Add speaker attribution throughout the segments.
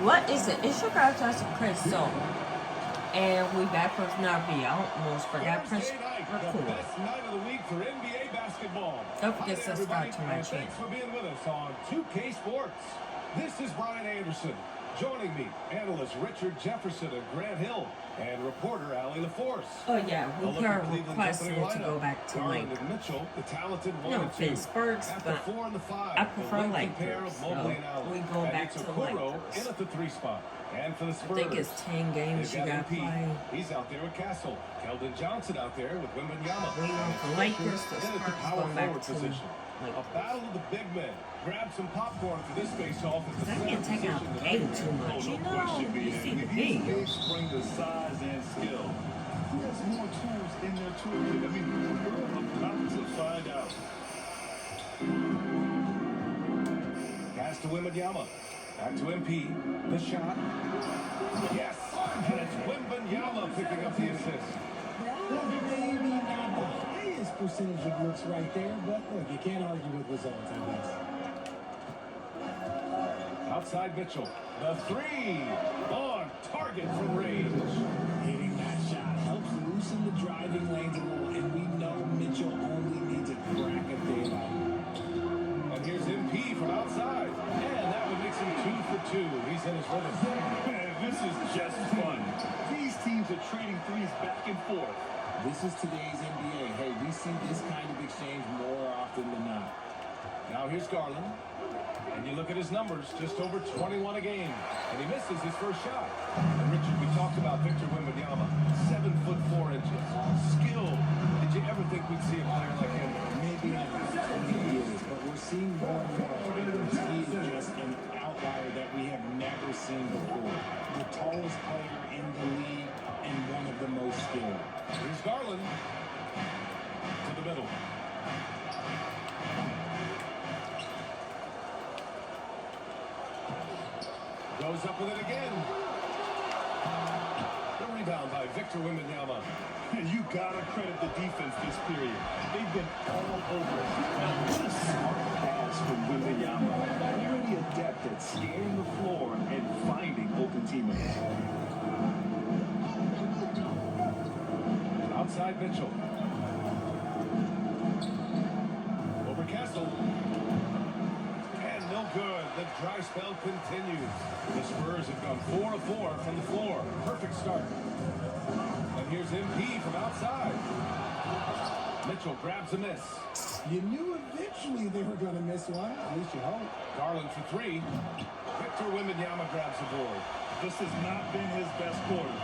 Speaker 1: What is it? It's your girl, Tasha Crystal. And we back with another video. I almost forgot to press record.
Speaker 2: Best night of the week for NBA basketball.
Speaker 1: Don't forget to subscribe to my channel.
Speaker 2: Thanks for being with us on 2K Sports. This is Brian Anderson. Joining me, analyst Richard Jefferson and Grant Hill, and reporter Allie LaForce.
Speaker 1: Oh yeah, we are requesting to go back to like
Speaker 2: Mitchell, the talented one
Speaker 1: no
Speaker 2: and two.
Speaker 1: Pittsburgh's, but
Speaker 2: 4 and 5,
Speaker 1: I prefer Lakers. So we go back to
Speaker 2: in
Speaker 1: Lakers.
Speaker 2: at the 3 spot. And for the Spurs,
Speaker 1: I think it's 10 games you got to play.
Speaker 2: He's out there with Castle. Keldon Johnson out there with Wembanyama.
Speaker 1: We know the Lakers, the
Speaker 2: in at the
Speaker 1: Spurs
Speaker 2: power
Speaker 1: going back
Speaker 2: forward
Speaker 1: to
Speaker 2: position.
Speaker 1: Lakers.
Speaker 2: A battle of the big men. Grab some popcorn for this face-off.
Speaker 1: I can't take out the game too much. You know, you see the videos.
Speaker 3: Bring the size and skill. Who has more tools in their toolkit? I mean, we're about to find out.
Speaker 2: Pass to Wembanyama. Back to MP. The shot. Yes! And it's Wembanyama picking up the assist.
Speaker 4: Maybe not the highest percentage of looks right there, but look, you can't argue with results, I guess.
Speaker 2: Outside Mitchell. The 3 on target from range.
Speaker 4: Hitting that shot helps loosen the driving lanes a little, and we know Mitchell only needs a crack of daylight.
Speaker 2: And here's MP from outside. And that one makes him 2 for 2. He's in his rhythm.
Speaker 3: Man, this is just fun. These teams are trading threes back and forth.
Speaker 4: This is today's NBA. Hey, we see this kind of exchange more often than not.
Speaker 2: Now here's Garland. And you look at his numbers, just over 21 a game. And he misses his first shot. And Richard, we talked about Victor Wembanyama. 7 foot 4 inches. Skill. Did you ever think we'd see a player like him?
Speaker 4: Maybe not in 20 years, but we're seeing more and more players. He is just an outlier that we have never seen before. The tallest player in the league and one of the most skilled.
Speaker 2: Here's Garland. To the middle. Goes up with it again. The rebound by Victor Wembanyama.
Speaker 3: You gotta credit the defense this period. They've been all over it. Now, what a smart pass from Wembanyama. Really adept at scanning the floor and finding open teammates.
Speaker 2: Outside Mitchell. Over Castle. And no good. The dry spell continues. The Spurs have gone 4 of 4 from the floor. Perfect start. And here's MP from outside. Mitchell grabs a miss.
Speaker 4: You knew eventually they were going to miss one. At least you hope.
Speaker 2: Garland for 3. Victor Wembanyama grabs the board.
Speaker 3: This has not been his best quarter.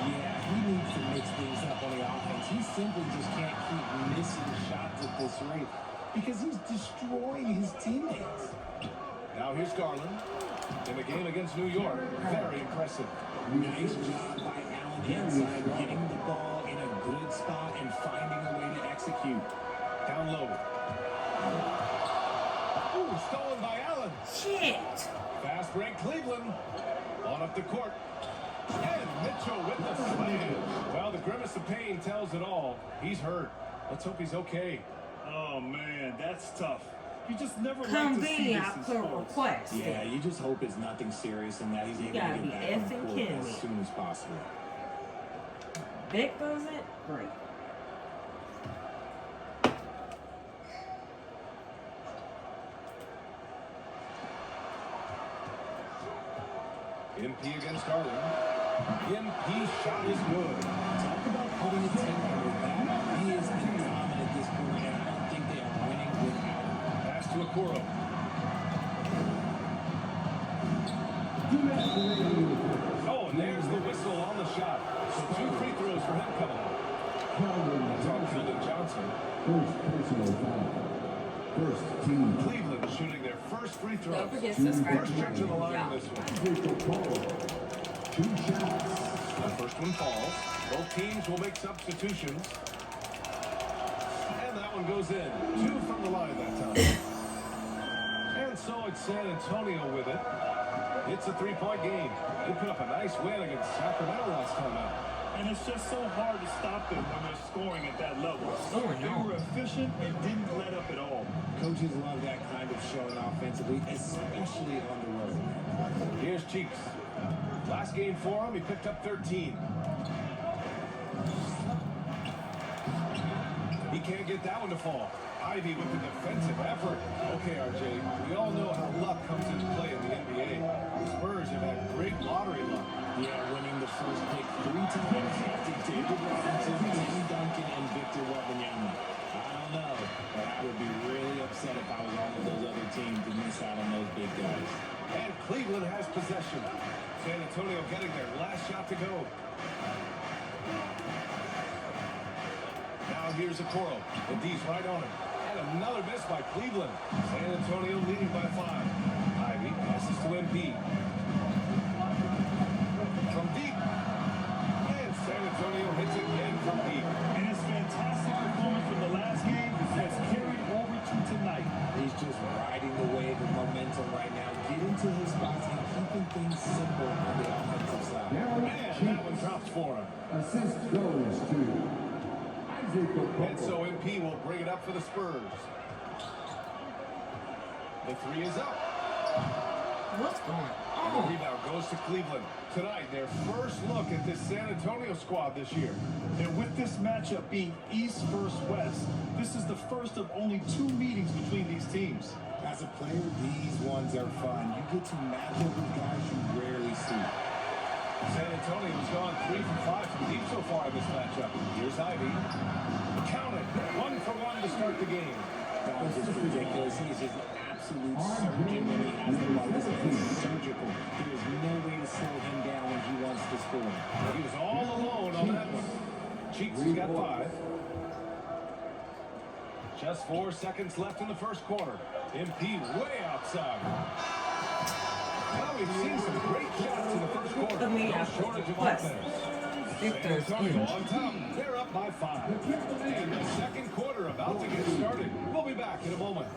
Speaker 4: Yeah, he needs to mix things up on the offense. He simply just can't keep missing shots at this rate because he's destroying his teammates.
Speaker 2: Now here's Garland. In the game against New York. Very impressive.
Speaker 4: Nice job by Allen inside, getting the ball in a good spot and finding a way to execute.
Speaker 2: Down low. Ooh, stolen by Allen.
Speaker 1: Shit.
Speaker 2: Fast break Cleveland. On up the court. And Mitchell with the slam. Well, the grimace of pain tells it all. He's hurt. Let's hope he's okay.
Speaker 3: Oh, man, that's tough. You just never like to see
Speaker 1: Convenient,
Speaker 3: this
Speaker 1: I
Speaker 3: in
Speaker 1: put
Speaker 3: sports.
Speaker 1: request.
Speaker 4: Yeah, you just hope it's nothing serious and that he's able to
Speaker 1: gotta be
Speaker 4: get back on the
Speaker 1: effing
Speaker 4: court
Speaker 1: kidding me.
Speaker 4: as soon as possible.
Speaker 1: Vic goes in? Great.
Speaker 2: MP against Garland. MP shot is good.
Speaker 4: Talk about putting a team with that. He is dominant at this point, and I don't think they are winning without him.
Speaker 2: Pass to Okoro. Oh, and there's the whistle on the shot. So 2 free throws for him coming up. That's on Keldon Johnson.
Speaker 5: First team.
Speaker 2: Cleveland shooting their first free throw.
Speaker 1: Don't forget to subscribe
Speaker 2: First
Speaker 1: to my
Speaker 2: trip to the line
Speaker 1: channel.
Speaker 2: in this one.
Speaker 5: 2 shots.
Speaker 2: The first one falls. Both teams will make substitutions. And that one goes in. 2 from the line that time. And so it's San Antonio with it. It's a 3-point game. They put up a nice win against Sacramento last time out.
Speaker 3: And it's just so hard to stop them when they're scoring at that level.
Speaker 1: Oh,
Speaker 3: They were efficient and didn't let up at all.
Speaker 4: Coaches love that kind of showing offensively, especially on the road.
Speaker 2: Here's Cheeks. Last game for him, he picked up 13. He can't get that one to fall. Ivy with the defensive effort. Okay, RJ, we all know how luck comes into play in the NBA. The Spurs have had great lottery luck.
Speaker 4: Yeah, winning the first pick 3 times after David Robinson, Tim Duncan, and Victor Wembanyama. I don't know, but I would be really upset if I was all of those other teams to miss out on those big guys.
Speaker 2: And Cleveland has possession. San Antonio getting their last shot to go. Now here's Okoro. And D's right on him. And another miss by Cleveland. San Antonio leading by 5. Ivy passes to Embiid. From deep. And San Antonio hits again from deep.
Speaker 3: And his fantastic performance from the last game has carried over to tonight.
Speaker 4: He's just riding the wave of momentum right now, getting to his spots and keeping things simple on the offensive side.
Speaker 2: And that one drops for him.
Speaker 5: Assist goes to Isaac
Speaker 2: And
Speaker 5: Okoro.
Speaker 2: so MP will bring it up for the Spurs. The 3 is up.
Speaker 1: What's going
Speaker 2: And the
Speaker 1: on?
Speaker 2: rebound goes to Cleveland. Tonight, their first look at this San Antonio squad this year.
Speaker 3: And with this matchup being East versus West, this is the first of only 2 meetings between these teams.
Speaker 4: As a player, these ones are fun. You get to match up with guys you rarely see.
Speaker 2: San Antonio has gone 3 for 5 from deep so far in this matchup. Here's Ivy. Count it. 1 for 1 to start the game.
Speaker 4: That was just ridiculous. He's just an absolute surgeon when he has the ball. This man is surgical. There is no way to slow him down when he wants to score.
Speaker 2: He was all alone on that one. Cheeks has got 5. Just 4 seconds left in the first quarter. MP way outside. Well, we've seen some great shots in the first quarter.
Speaker 1: I mean,
Speaker 2: No shortage of
Speaker 1: plus,
Speaker 2: offense.
Speaker 1: Victor's
Speaker 2: San Antonio
Speaker 1: in.
Speaker 2: on top. They're up by 5. And the second quarter about to get started. We'll be back in a moment.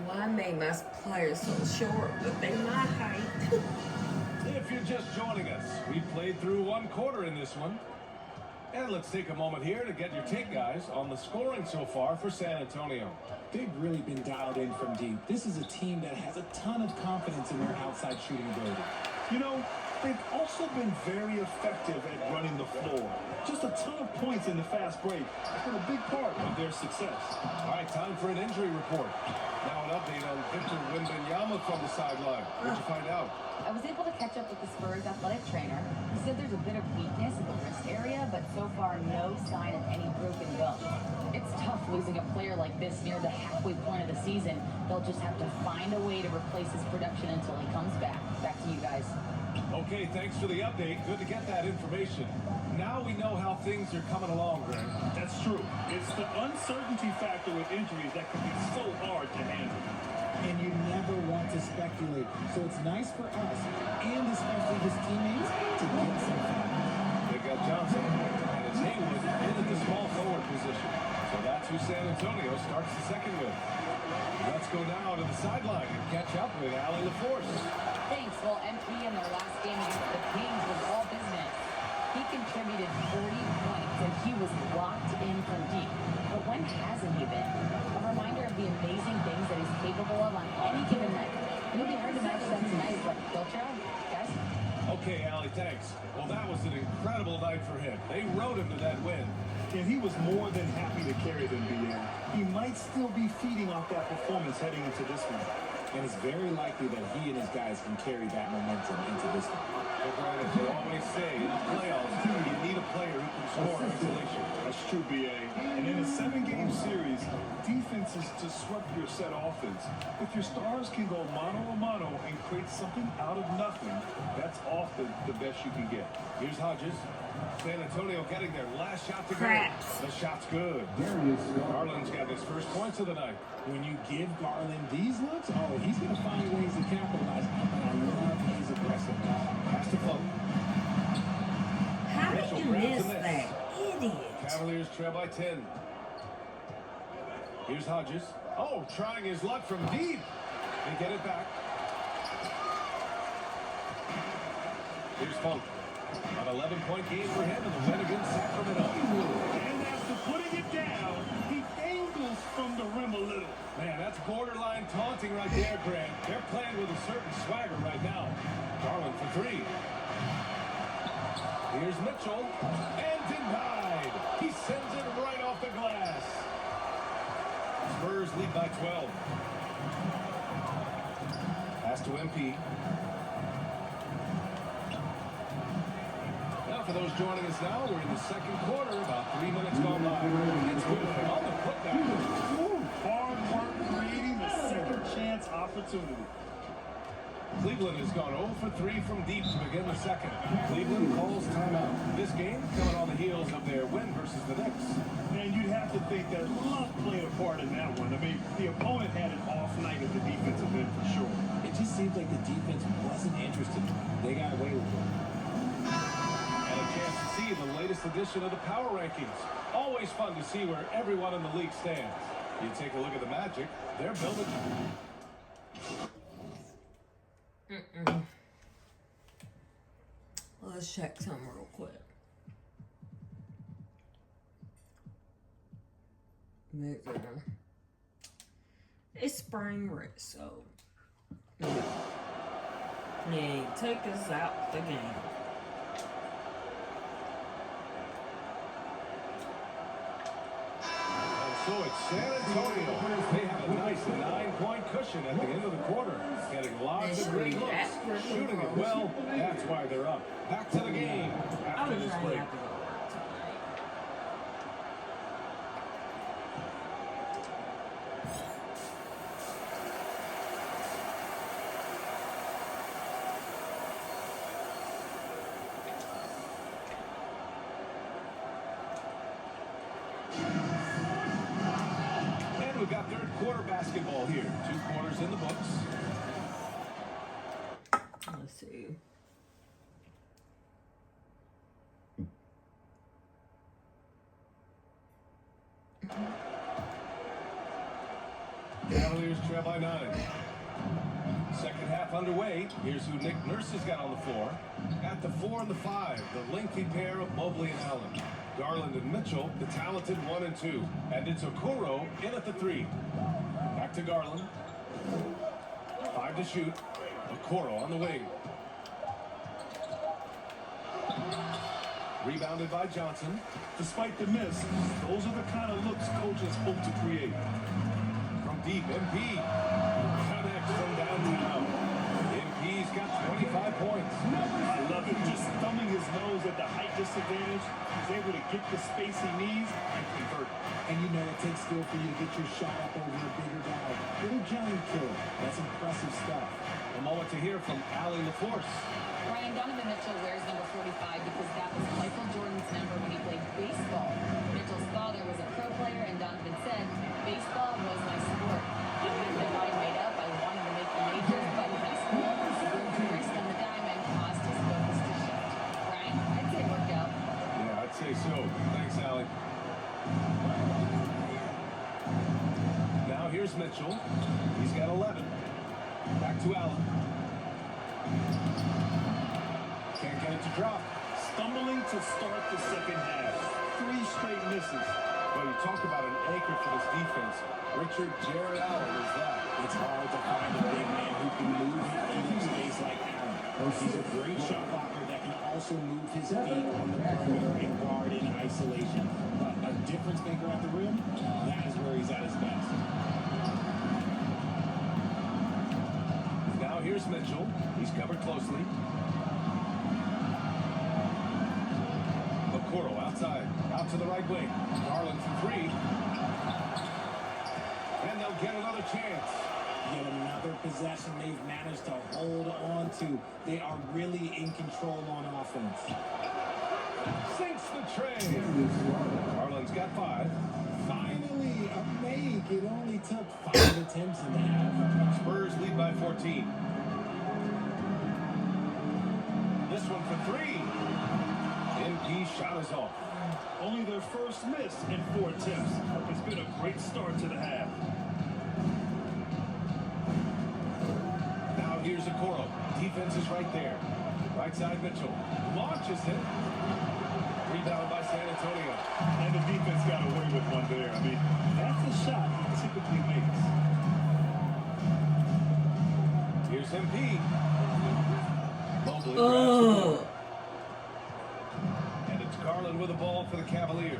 Speaker 1: Why made my players so short, but they my height?
Speaker 2: If you're just joining us, we played through 1 quarter in this one. And let's take a moment here to get your take, guys, on the scoring so far for San Antonio.
Speaker 4: They've really been dialed in from deep. This is a team that has a ton of confidence in their outside shooting ability.
Speaker 3: You know, they've also been very effective at running the floor. Just a ton of points in the fast break has been a big part of their success.
Speaker 2: All right, time for an injury report. Now an update on Victor Wembanyama from the sideline. What'd you find out?
Speaker 6: I was able to catch up with the Spurs athletic trainer. He said there's a bit of weakness in the wrist area, but so far no sign of any broken bones. It's tough losing a player like this near the halfway point of the season. They'll just have to find a way to replace his production until he comes back. Back to you guys.
Speaker 2: Okay, thanks for the update. Good to get that information. Now we know how things are coming along, Greg.
Speaker 3: That's true. It's the uncertainty factor with injuries that can be so hard to handle.
Speaker 4: And you never want to speculate. So it's nice for us, and especially his teammates, to get some fun.
Speaker 2: They got Johnson, and it's Haywood in at the small forward position. So that's who San Antonio starts the second with. Let's go now to the sideline and catch up with Allie LaForce.
Speaker 6: Thanks. Well, MP in their last game against the Kings was all business. He contributed 40 points, and he was locked in from deep. But when hasn't he been? A reminder of the amazing things that he's capable of on any given night. It'll be hard to match them tonight, but they'll try, guys.
Speaker 2: Okay, Allie, thanks. Well, that was an incredible night for him. They rode him to that win.
Speaker 3: And he was more than happy to carry them, BN. He might still be feeding off that performance heading into this one.
Speaker 4: And it's very likely that he and his guys can carry that momentum into this one.
Speaker 2: But Brian, as they always say, in the playoffs, you need a player who can score in isolation.
Speaker 3: That's true, BA. And in a 7-game series, defense is disrupt your set offense. If your stars can go mano-a-mano and create something out of nothing, that's often the best you can get.
Speaker 2: Here's Hodges. San Antonio getting their last shot to go.
Speaker 1: Craps.
Speaker 2: The shot's good.
Speaker 5: Darius
Speaker 2: Garland's got his first points of the night.
Speaker 4: When you give Garland these looks, oh, he's going to find ways to capitalize. And I love his aggressiveness.
Speaker 2: Pass to Funk.
Speaker 1: How did
Speaker 2: Mitchell
Speaker 1: you
Speaker 2: grabs
Speaker 1: miss
Speaker 2: the miss.
Speaker 1: that? Idiot.
Speaker 2: Cavaliers trail by 10. Here's Hodges. Oh, trying his luck from deep. They get it back. Here's Funk. An 11-point game for him in the win against Sacramento.
Speaker 3: And after putting it down, he aimed a angles from the rim a little.
Speaker 2: Man, that's borderline taunting right there, Grant. They're playing with a certain swagger right now. Garland for three. Here's Mitchell, and denied. He sends it right off the glass. Spurs lead by 12. Pass to MP. Now for those joining us now, we're in the second quarter, about 3 minutes gone by. It's good on the putback.
Speaker 3: Ooh, hard work creating the second chance opportunity.
Speaker 2: Cleveland has gone 0 for 3 from deep to begin the second. Cleveland calls timeout. This game coming on the heels of their win versus the Knicks.
Speaker 3: And you'd have to think that luck played a part in that one. I mean, the opponent had an off night at the defensive end for sure.
Speaker 4: It just seems like the defense wasn't interested. They got away with it.
Speaker 2: And a chance to see the latest edition of the Power Rankings. Always fun to see where everyone in the league stands. You take a look at the Magic, they're building.
Speaker 1: Let's check something real quick. It's spring break, so yeah, take us out the game.
Speaker 2: So it's San Antonio. They have a nice 9-point cushion at the end of the quarter. Getting lots of great looks. Shooting it well. That's why they're up. Back to the game after this break. We've got third quarter basketball here. 2 quarters in the books.
Speaker 1: Let's see.
Speaker 2: Cavaliers trail by 9. Second half underway. Here's who Nick Nurse has got on the floor. At the 4 and the 5, the lengthy pair of Mobley and Allen. Garland and Mitchell, the talented 1 and 2. And it's Okoro in at the 3. Back to Garland. 5 to shoot. Okoro on the wing. Rebounded by Johnson.
Speaker 3: Despite the miss, those are the kind of looks coaches hope to create.
Speaker 2: From deep, MP connects from downtown. MP's got 25 points.
Speaker 3: I love it. Just thumbing his nose at the height disadvantage. He's able to get the space he needs and convert.
Speaker 4: And you know it takes skill for you to get your shot up over a bigger guy. Little giant killer. That's impressive stuff.
Speaker 2: A moment to hear from Allie LaForce.
Speaker 6: Ryan, Donovan Mitchell wears number 45 because that was Michael Jordan's number when he played baseball. Mitchell's father was a pro player, and Donovan said, "Baseball was my sport. I had my body made up. I wanted to make the majors, but in high school, the wrist on the diamond caused his focus to shift." Ryan, I'd say it worked out.
Speaker 2: Yeah, I'd say so. Thanks, Allie. Now here's Mitchell. He's got 11. Back to Allen. Can't get it to drop.
Speaker 3: Stumbling to start the second half. 3 straight misses.
Speaker 2: Well, you talk about an anchor for this defense. Richard Jared Allen is that.
Speaker 4: It's hard to find a big man who can move in space like Allen. He's a great shot blocker that can also move his feet on the perimeter and guard in isolation. But a difference maker at the rim, that is where he's at his best.
Speaker 2: Now here's Mitchell. He's covered closely. Okoro outside. Out to the right wing. Garland for 3. And they'll get another chance.
Speaker 4: Yet another possession they've managed to hold on to. They are really in control on offense.
Speaker 2: Sinks the tray. Garland's got 5.
Speaker 4: Finally, a make. It only took 5 attempts in the half.
Speaker 2: Spurs lead by 14. This one for 3. MP shot is off.
Speaker 3: Only their first miss in 4 attempts. It's been a great start to the half.
Speaker 2: Now here's Okoro. Defense is right there. Right side Mitchell. Launches it. Rebound by San Antonio.
Speaker 3: And the defense got away with one there. I mean, that's a shot he typically makes.
Speaker 2: Here's MP. Mobley grabs the
Speaker 1: Oh,
Speaker 2: board. And it's Garland with the ball for the Cavaliers.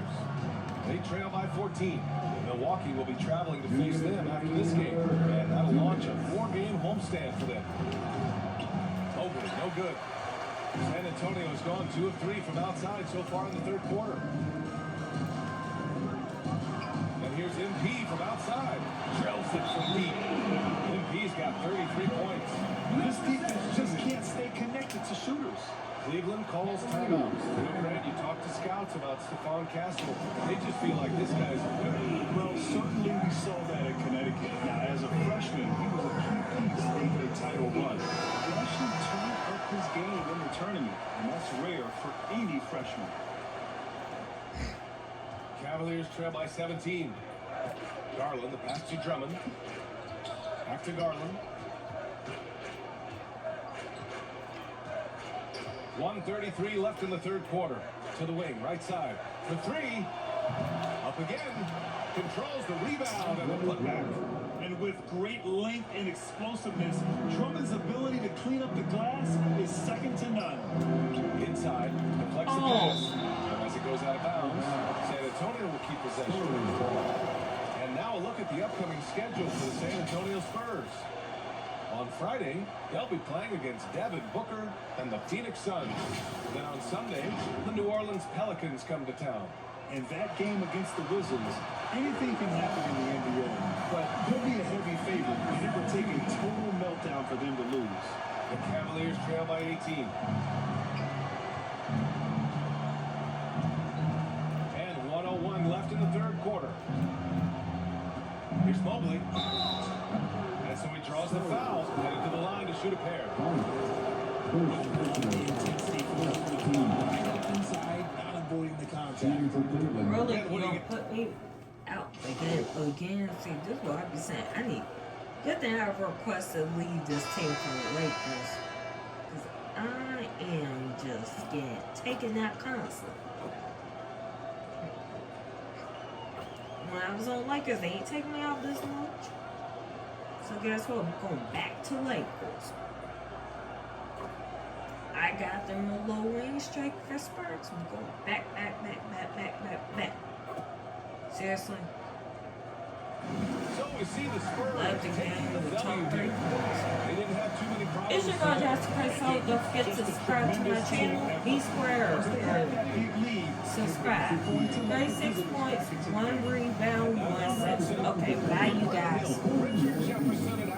Speaker 2: They trail by 14. Milwaukee will be traveling to face them after this game. And that'll launch a 4-game homestand for them. Mobley, no good. San Antonio has gone 2 of 3 from outside so far in the third quarter. And here's MP from outside. Trails it from deep. MP's got 33 points.
Speaker 3: This defense just can't stay connected to shooters.
Speaker 2: Cleveland calls timeouts. You know, Grant, you talk to scouts about Stephon Castle. They just feel like this guy's a winner.
Speaker 3: Well, certainly we saw that at Connecticut. Now, as a freshman, he was a key piece in their title run. He actually turned up his game in the tournament, and that's rare for any freshman.
Speaker 2: Cavaliers trail by 17. Garland, the pass to Drummond. Back to Garland. 1:33 left in the third quarter. To the wing, right side. For 3. Up again. Controls the rebound and the putback.
Speaker 3: And with great length and explosiveness, Drummond's ability to clean up the glass is second to none.
Speaker 2: Inside. Deflects the
Speaker 1: Oh.
Speaker 2: pass. And as it goes out of bounds, San Antonio will keep possession. And now a look at the upcoming schedule for the San Antonio Spurs. On Friday, they'll be playing against Devin Booker and the Phoenix Suns. Then on Sunday, the New Orleans Pelicans come to town.
Speaker 3: And that game against the Wizards, anything can happen in the NBA. But they'll be a heavy favorite, and it will take a total meltdown for them to lose.
Speaker 2: The Cavaliers trail by 18. And 1:01 left in the third quarter. Here's Mobley. And so he draws the foul, headed to the line to shoot a pair.
Speaker 4: Inside, not avoiding the contact.
Speaker 5: Shooting for Cleveland.
Speaker 1: really?
Speaker 2: Yeah, what
Speaker 1: You
Speaker 2: do you
Speaker 1: gonna
Speaker 2: get?
Speaker 1: put me out again? See, this is what I be saying. I need. Good thing I requested to leave this team for the Lakers. Because I am just getting taken out constantly. When I was on Lakers, they ain't taking me out this much. So guess what? I'm going back to Lakers. I got them a low range strike for Spurs. I'm going back. Seriously.
Speaker 2: So we see the Spurs
Speaker 1: Love the game
Speaker 2: taking the
Speaker 1: with
Speaker 2: W
Speaker 1: Tom
Speaker 2: here.
Speaker 1: Brady.
Speaker 2: They didn't have too many problems.
Speaker 1: It's your girl Jasper Price. So don't forget to subscribe to my channel. Be square.
Speaker 3: They had that big lead.
Speaker 1: Subscribe. 36 points, 1 rebound, 1 assist. Okay, bye you guys.
Speaker 2: Richard Jefferson and